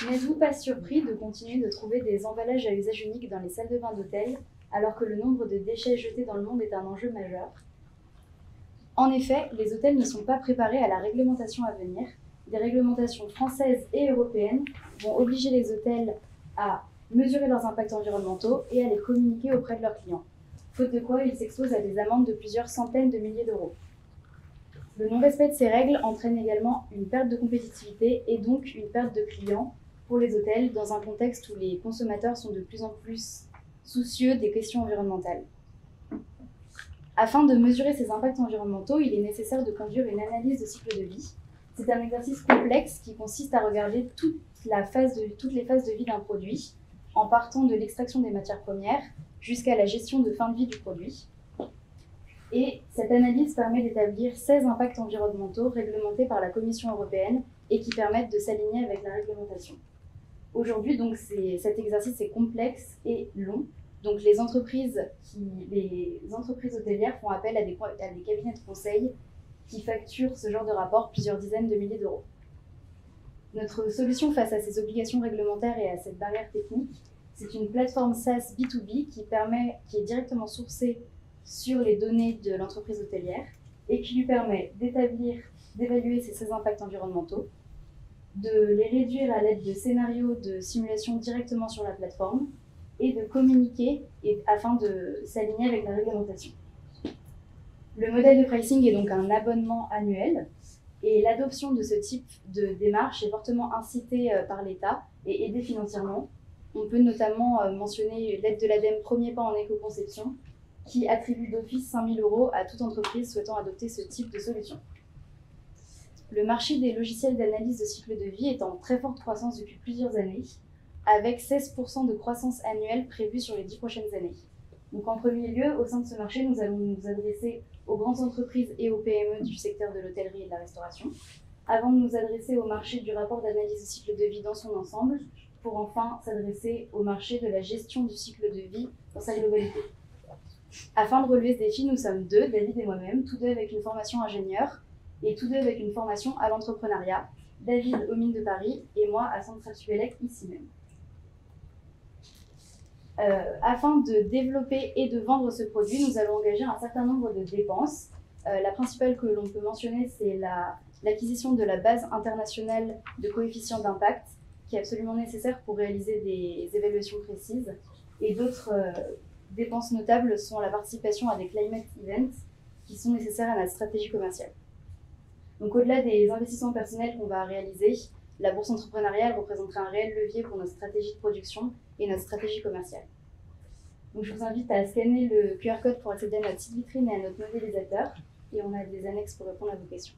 N'êtes-vous pas surpris de continuer de trouver des emballages à usage unique dans les salles de bain d'hôtel, alors que le nombre de déchets jetés dans le monde est un enjeu majeur? En effet, les hôtels ne sont pas préparés à la réglementation à venir. Des réglementations françaises et européennes vont obliger les hôtels à mesurer leurs impacts environnementaux et à les communiquer auprès de leurs clients, faute de quoi ils s'exposent à des amendes de plusieurs centaines de milliers d'euros. Le non-respect de ces règles entraîne également une perte de compétitivité et donc une perte de clients pour les hôtels dans un contexte où les consommateurs sont de plus en plus soucieux des questions environnementales. Afin de mesurer ces impacts environnementaux, il est nécessaire de conduire une analyse de cycle de vie. C'est un exercice complexe qui consiste à regarder toutes les phases de vie d'un produit, en partant de l'extraction des matières premières jusqu'à la gestion de fin de vie du produit. Et cette analyse permet d'établir 16 impacts environnementaux réglementés par la Commission européenne et qui permettent de s'aligner avec la réglementation. Aujourd'hui, donc, cet exercice est complexe et long. Donc, les entreprises hôtelières font appel à des cabinets de conseil qui facturent ce genre de rapport plusieurs dizaines de milliers d'euros. Notre solution face à ces obligations réglementaires et à cette barrière technique, c'est une plateforme SaaS B2B qui est directement sourcée sur les données de l'entreprise hôtelière et qui lui permet d'évaluer ces impacts environnementaux, de les réduire à l'aide de scénarios de simulation directement sur la plateforme et de communiquer afin de s'aligner avec la réglementation. Le modèle de pricing est donc un abonnement annuel et l'adoption de ce type de démarche est fortement incitée par l'État et aidée financièrement. On peut notamment mentionner l'aide de l'ADEME Premier Pas en éco-conception qui attribue d'office 5 000 € à toute entreprise souhaitant adopter ce type de solution. Le marché des logiciels d'analyse de cycle de vie est en très forte croissance depuis plusieurs années, avec 16% de croissance annuelle prévue sur les 10 prochaines années. Donc en premier lieu, au sein de ce marché, nous allons nous adresser aux grandes entreprises et aux PME du secteur de l'hôtellerie et de la restauration, avant de nous adresser au marché du rapport d'analyse de cycle de vie dans son ensemble, pour enfin s'adresser au marché de la gestion du cycle de vie dans sa globalité. Afin de relever ce défi, nous sommes deux, David et moi-même, tous deux avec une formation ingénieur et tous deux avec une formation à l'entrepreneuriat, David aux Mines de Paris et moi à Centrale Supélec ici même. Afin de développer et de vendre ce produit, nous allons engager un certain nombre de dépenses. La principale que l'on peut mentionner, c'est l'acquisition de la base internationale de coefficients d'impact, qui est absolument nécessaire pour réaliser des évaluations précises. Et d'autres dépenses notables sont la participation à des climate events qui sont nécessaires à notre stratégie commerciale. Donc au-delà des investissements personnels qu'on va réaliser, la bourse entrepreneuriale représenterait un réel levier pour notre stratégie de production et notre stratégie commerciale. Donc je vous invite à scanner le QR code pour accéder à notre site vitrine et à notre modélisateur, et on a des annexes pour répondre à vos questions.